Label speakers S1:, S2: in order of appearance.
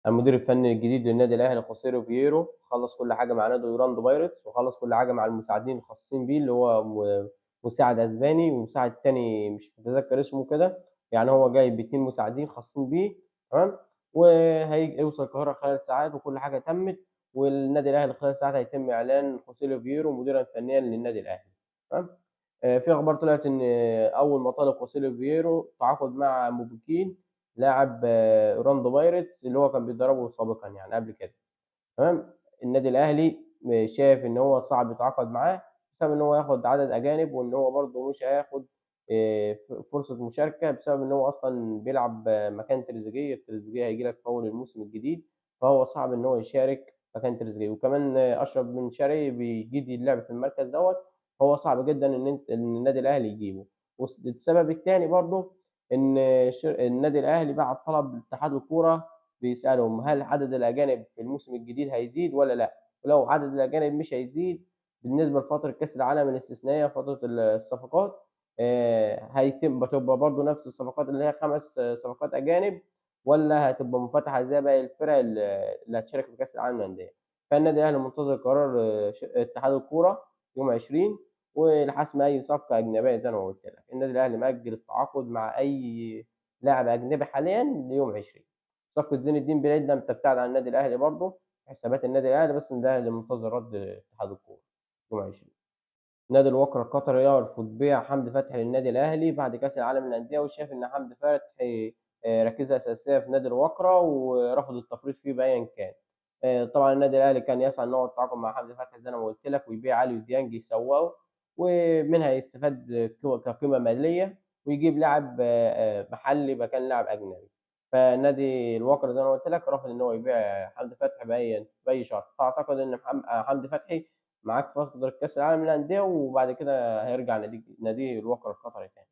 S1: المدير الفني الجديد للنادي الأهلي خوسيه فييرو خلّص كل حاجة مع نادي أورلاندو بايرتس، وخلّص كل حاجة مع المساعدين الخاصين بيه، اللي هو مساعد أسباني ومساعد تاني مش متذكر اسمه كده، يعني هو جايب 2 مساعدين خاصين بيه تمام، هيوصل القاهرة خلال ساعات وكل حاجة تمِّت، والنادي الأهلي خلال ساعات هيتم إعلان خوسيه فييرو مديرًا فنيًا للنادي الأهلي تمام. في أخبار طلعت إن أول ما طلب خوسيه فييرو تعاقد مع موبيكين لاعب أورلاندو بايرتس اللي هو كان بيدربه سابقًا يعني قبل كده تمام. النادي الأهلي شايف إن هو صعب يتعاقد معاه بسبب إن هو ياخد عدد أجانب، وإن هو برضه مش هياخد فرصة مشاركة بسبب إن هو أصلًا بيلعب مكان تريزيجيه، تريزيجيه هييجي لك في أول الموسم الجديد، فهو صعب إن هو يشارك مكان تريزيجيه، وكمان أشرف بن شرقي بيجيد اللعب في المركز دوّة، فهو صعب جدًا إن النادي الأهلي يجيبه. السبب التاني برضه إن النادي الأهلي بعت طلب لاتحاد الكورة بيسألهم هل عدد الأجانب في الموسم الجديد هيزيد والّا لأ؟ ولو عدد الأجانب مش هيزيد بالنسبة لفترة كأس العالم الاستثنائية فترة الصفقات هتبقى برضه نفس الصفقات اللي هي 5 صفقات أجانب، والّا هتبقى منفتحة زي باقي الفرق اللي هتشارك في كأس العالم للأندية؟ فالنادي الأهلي منتظر قرار اتحاد الكورة يوم 20 ولحسم أي صفقة أجنبية زي ما قُلت لك. النادي الأهلي مأجل التعاقد مع أي لاعب أجنبي حاليًا ليوم 20. صفقة زين الدين بالعيد لم تبتعد عن النادي الأهلي برضه، في حسابات النادي الأهلي، بس النادي الأهلي منتظر رد اتحاد الكورة يوم 20. نادي الوقرة القطري يرفض بيع حمدي فتحي للنادي الأهلي بعد كأس العالم للأندية، وشايف إن حمدي فتحي ركيزة أساسية في نادي الوقرة ورفض التفريط فيه بأيًا كان. طبعًا النادي الأهلي كان يسعى إن هو التعاقد مع حمدي فتحي زي ما قُلت لك، ويبيع علي وديانج يسوّقه، ومنها يستفاد كقيمة مالية، ويجيب لاعب محلي مكان لاعب أجنبي. فنادي الوقرة زي ما قُلت لك رافض إن هو يبيع حمدي فتحي بأي شرط، فأعتقد إن حمدي فتحي معاك فترة كأس العالم للأندية، وبعد كده هيرجع ناديه الوقرة القطري تاني.